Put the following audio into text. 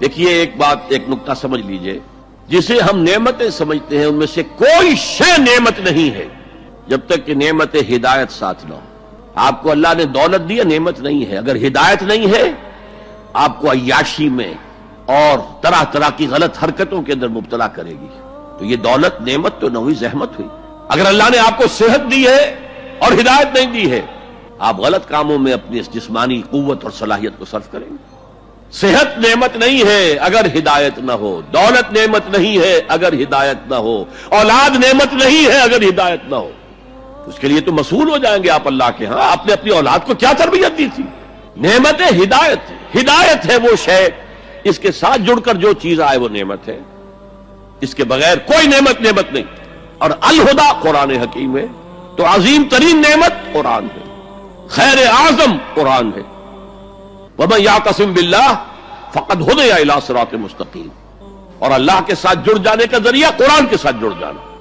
دیکھیے ایک بات، ایک نکتہ سمجھ لیجئے، جسے ہم نعمتیں سمجھتے ہیں ان میں سے کوئی شے نعمت نہیں ہے جب تک کہ نعمت ہدایت ساتھ نہ ہو۔ آپ کو اللہ نے دولت دی ہے، نعمت نہیں ہے۔ اگر ہدایت نہیں ہے آپ کو عیاشی میں اور طرح طرح کی غلط حرکتوں کے اندر مبتلا کرے گی، تو یہ دولت نعمت تو نہ ہوئی، زحمت ہوئی۔ اگر اللہ نے آپ کو صحت دی ہے اور ہدایت نہیں دی ہے، آپ غلط کاموں میں اپنی اس جسمانی قوت اور صلاحیت کو صرف کریں گے۔ صحت نعمت نہیں ہے اگر ہدایت نہ ہو، دولت نعمت نہیں ہے اگر ہدایت نہ ہو، اولاد نعمت نہیں ہے اگر ہدایت نہ ہو۔ اس کے لیے تو مسئول ہو جائیں گے آپ اللہ کے ہاں۔ آپ نے اپنی اولاد کو کیا تربیت دی تھی؟ نعمت ہدایت، ہدایت ہے وہ شے، اس کے ساتھ جڑ کر جو چیز آئے وہ نعمت ہے، اس کے بغیر کوئی نعمت نہیں۔ اور الہدا قرآن حکیم ہے، تو عظیم ترین نعمت قرآن ہے، خیر اعظم قرآن ہے۔ وَمَن يَعْتَصِم بِاللَّهِ فَقَدْ هُدِيَ إِلَىٰ صِرَاطٍ مُسْتَقِيمٍ، اور اللہ کے ساتھ جڑ جانے کا ذریعہ قرآن کے ساتھ جڑ جانا۔